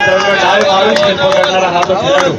डाव मारून खेळतो करणारा हा तो खेळाडू.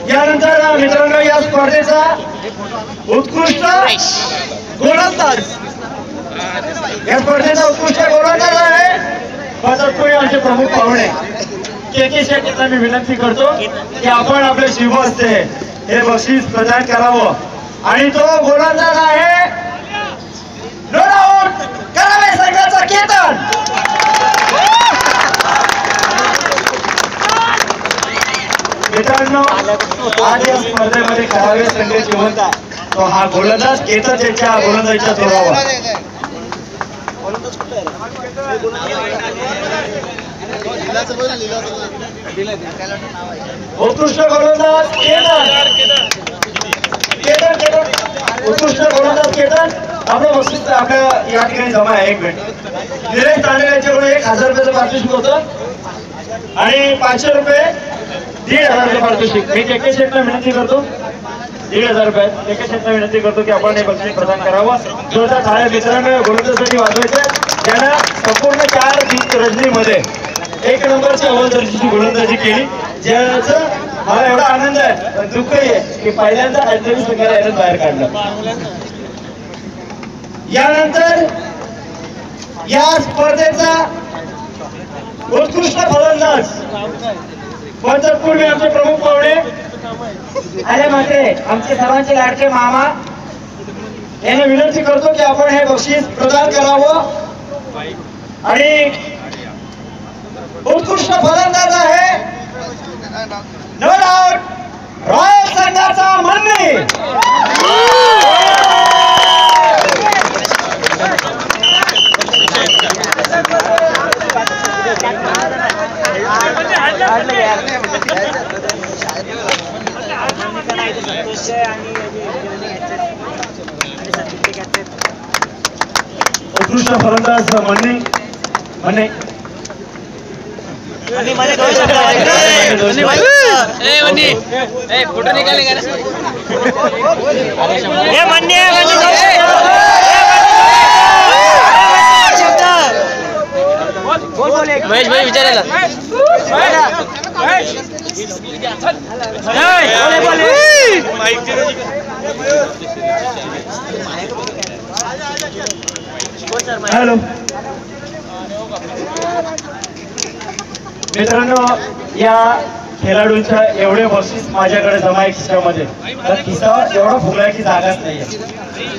यानंतर मित्रांनो या स्पर्धेचा उत्कृष्ट गोलंदाज आहे पदकपुरी आमचे प्रमुख पाहुणे के शेठ यांना मी विनंती करतो की आपण आपले शिवहस्ते हे बक्षीस प्रदान करावं. आणि तो गोलंदाज आहे नो डाऊट करावे संघाचा केतन. मित्रांनो आज या स्पर्धेमध्ये करावे संघ जिवंत तो हा गोलंदाज केतन त्यांच्या गोलंदाजीच्या जोरावर. उत्कृष्ट गोलंदाज उत्कृष्ट गोलंदाज केतन आपलं बक्षीस आपल्या या ठिकाणी जमा आहे. एक मिनिट निलेश तांडे यांच्याकडून 1000 रुपयाचं पारितोषिक होतं आणि 500 रुपये 1500 रुपये पारितोषिक. मी के शेठला विनंती करतो 1500 रुपये के शेठला विनंती करतो की आपण हे बक्षीस प्रदान करावं. जोरदार टाळ्या मित्रांनो गोलंदाजासाठी वाजवायचे ज्यांना संपूर्ण 4 रजनीमध्ये 1 नंबरची अव्वल दर्जाची गोलंदाजी केली. ज्याचं मला एवढा आनंद आहे पण दुःखही आहे की पहिल्यांदा हैदराबाद संघाला यानं बाहेर काढलं. यानंतर या स्पर्धेचा उत्कृष्ट फलंदाज पंढरपूर आमचे प्रमुख पाहुणे अरे मात्र आमचे सर्वांचे लाडके मामा यांना विनंती करतो की आपण हे बक्षीस प्रदान करावं. आणि उत्कृष्ट फलंदाज आहे नो डाऊट रॉयल संघाचा मन्नी. उत्कृष्ट फलंदाज मन्नी मन्नी फोटो निकालेगा महेश भाई विचारेला हॅलो मित्रांनो या खेळाडूंच्या एवढे बक्षीस माझ्याकडे जमा आहे खिशामध्ये तर खिसा एवढा फुगलाय की जागाच नाहीये.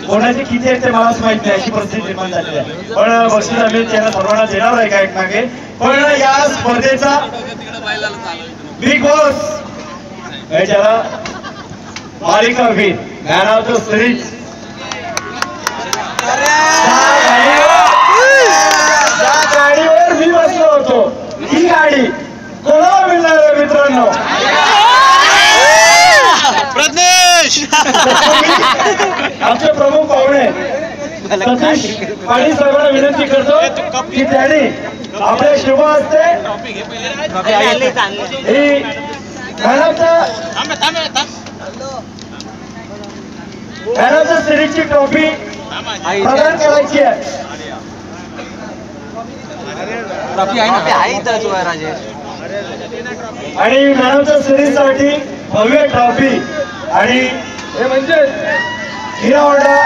कोणाचे किती आहेत ते मलाच माहित नाही अशी परिस्थिती निर्माण झालेली आहे. पण बक्षीस आम्ही त्यांना सर्वांना देणार आहे का एक मागे. पण या स्पर्धेचा बिग बॉस याच्याला मालिका वीर मॅन ऑफ द सिरीज गाडीवर मी बसलो होतो. ही गाडी कोणाला मिळणार आहे मित्रांनो. आमचे प्रमुख पाहुणे सतीश पाटील साहेबांना विनंती करतो की त्यांनी आपल्या शुभ हस्ते he man of the सिरीजची trophy प्रदान करायची आहे. आणि मॅन ऑफ द सिरीज साठी भव्य ट्रॉफी आणि हे म्हणजे हिरा होंडा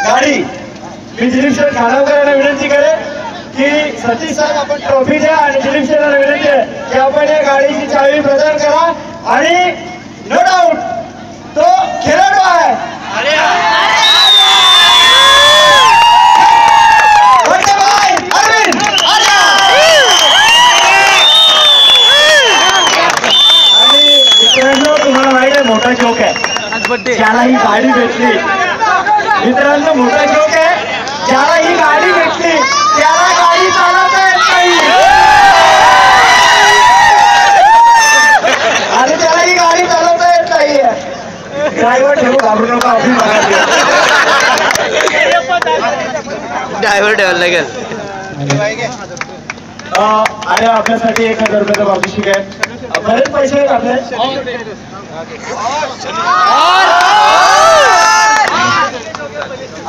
गाडी. मी दिलीप शेठ खानावकर यांना विनंती करेन की सतीश साहेब आपण ट्रॉफी द्या आणि दिलीप शेठ यांना विनंती आहे की आपण या गाडीची चावी प्रदान करा. आणि नो डाऊट तो खेळाडू आहे तुम्हाला माहिती आहे मोठा जोक आहे ज्याला ही गाडी भेटली. मित्रांनो मोठा जोक आहे ज्याला ही गाडी भेटली त्याला गाडी चालवता येत नाही आणि त्याला ही गाडी चालवता येत नाही. ड्रायव्हर ठेवू घाबरू नका आपण ड्रायव्हर ठेवायला लागेल. आणि आपल्यासाठी 1000 रुपयाचं पारितोषिक आहे. बरेच पैसे आहेत आपले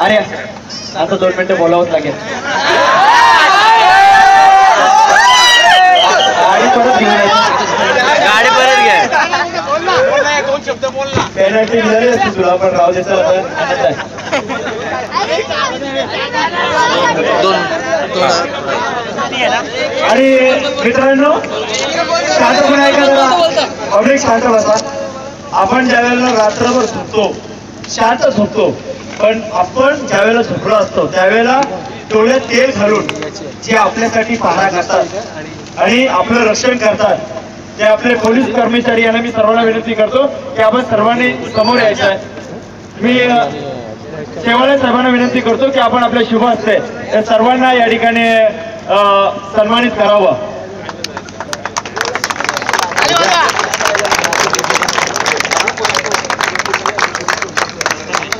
अरे आता 2 मिनिटं बोलावंच लागेल. गाडी परत घेऊन गाडी परत घ्या. पेनल्टी मिळाली असती तुला, पण राहू देत आणि मित्रांनो शांतपणे ऐका जरा, पब्लिक शांत बसा. आपण ज्या वेळेला रात्रभर झोपतो, शांत झोपतो, पण आपण ज्या वेळेला झोपलो असतो त्यावेळेला डोळ्यात तेल घालून जे आपल्यासाठी पहारा करतात आणि आपलं रक्षण करतात ते आपले पोलीस कर्मचारी यांना मी सर्वांना विनंती करतो की आपण सर्वांनी समोर यायचं आहे. मी शेवाळे साहेबांना विनंती करतो की आपण आपल्या शुभ हस्ते त्या सर्वांना या ठिकाणी सन्मानित करावं.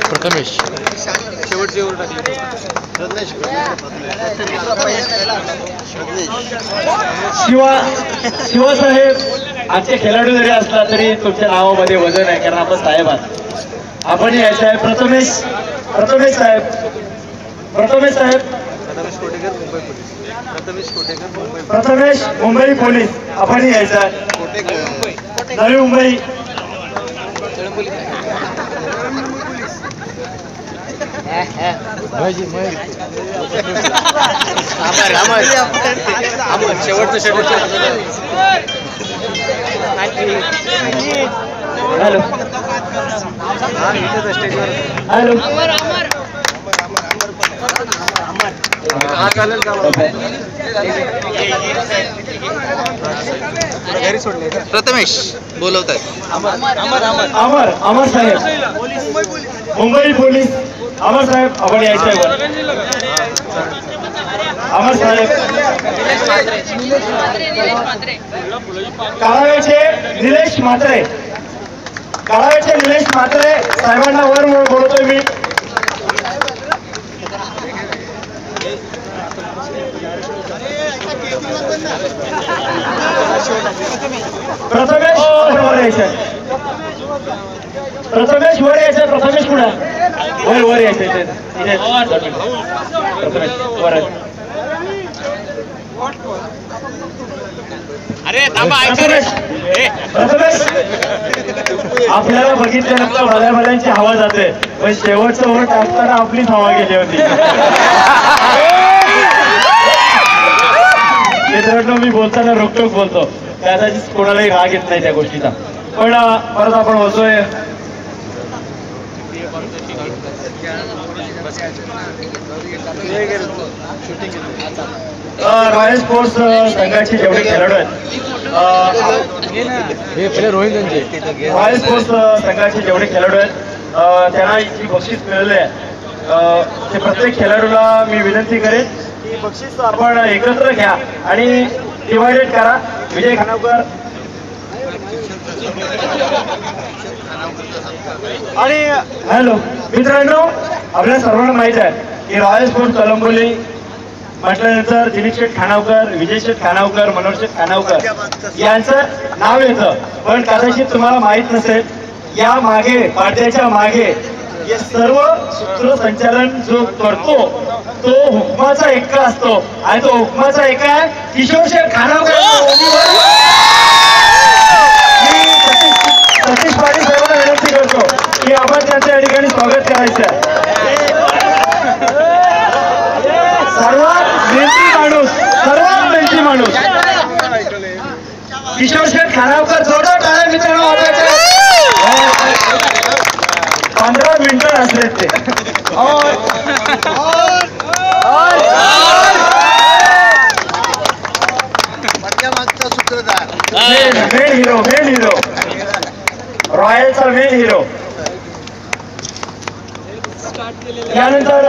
प्रथमेश शिवसाहेब आमचे खेळाडू जरी असला तरी तुमच्या नावामध्ये वजन आहे, कारण आपण साहेब आहात. आपण यायचं आहे. प्रथमेश साहेब, प्रथमेश मुंबई पोलीस, आपण यायचं आहे. नवी मुंबई हॅलो हॅलो प्रथमेश बोलवतात. अमर साहेब, मुंबई पोलीस, अमर साहेब आपण यायचं आहे. अमर साहेब, काळावेचे निलेश म्हात्रे, साहेबांना वर बोलतोय मी. प्रथमेश वर यायचं, प्रथमेश वर यायचं. प्रथमेश कुठे वर यायचं. प्रथमेश वर. प्रथमेश आपल्याला बघितल्यानंतर भल्याभल्यांची हवा जाते, पण शेवटचं वोट टाकताना आपलीच हवा गेली होती. मित्रांनो मी बोलताना रोकटोक बोलतो, त्यासाठी कोणालाही राग येत नाही त्या गोष्टीचा. पण परत आपण बोलतोय रॉयल स्पोर्ट्स संघाचे जेवढे खेळाडू आहेत, रॉयल स्पोर्ट्स संघाचे जेवढे खेळाडू आहेत त्यांना जी बक्षीस मिळाले आहे, ते प्रत्येक खेळाडूला मी विनंती करेन की बक्षीस आपण एकत्र घ्या आणि डिवायडेड करा. विजय खानावकर आणि हॅलो मित्रांनो, आपल्या सर्वांना माहित आहे की रॉयल स्पोर्ट्स कलंबोली म्हटल्यानंतर दिलीप शेठ खानावकर, विजय शेठ खानावकर, मनोज शेठ खानावकर यांचं नाव येतं. पण कदाचित तुम्हाला माहित नसेल, या मागे पडद्याच्या मागे हे सर्व सूत्रसंचालन जो करतो तो हुकमाचा एक्का असतो आणि तो हुकमाचा एक्का आहे किशोर शेठ खानावकर. सतीश पाटील साहेबांना विनंती करतो की आपण त्यांच्या या ठिकाणी स्वागत करायचं आहे. सर्वात मेहनती माणूस किशोर शेठ खानावकर. जोरदार टाळ्या मित्रांनो वाजवायच्या. 15 मिनिटं असले ते. मेन हिरो रॉयलचा मेन हिरो. त्यानंतर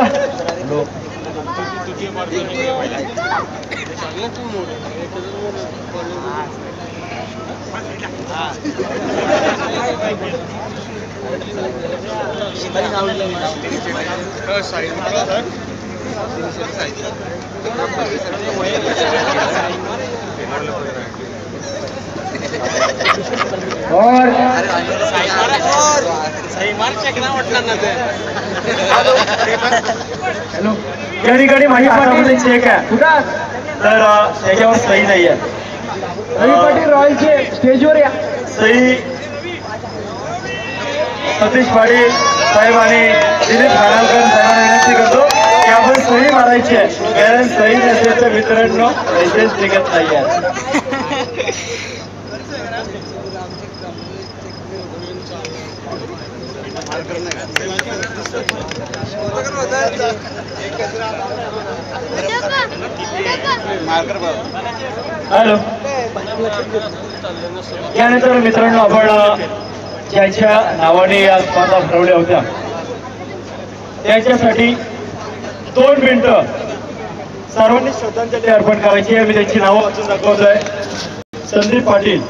और हॅलो या ठिकाणी माझ्या हातामध्ये चेक आहे तर त्याच्यावर सही नाही आहे. रवी पाटील रॉयलचे स्टेजवर या. सही सतीश पाटील साहेब आणि दिलीप खानालकर साहेबांना विनंती करतो की आपण सही मारायची आहे कारण सही नसेल तर मित्रांनो लायसन्स निघत नाही आहे. हॅलो यानंतर मित्रांनो आपण ज्यांच्या नावाने या स्पर्धा भरवल्या होत्या त्यांच्यासाठी 2 मिनिटं सर्वांनी श्रद्धांजली अर्पण करायची आहे. मी त्यांची नावं वाचून दाखवतोय. संदीप पाटील,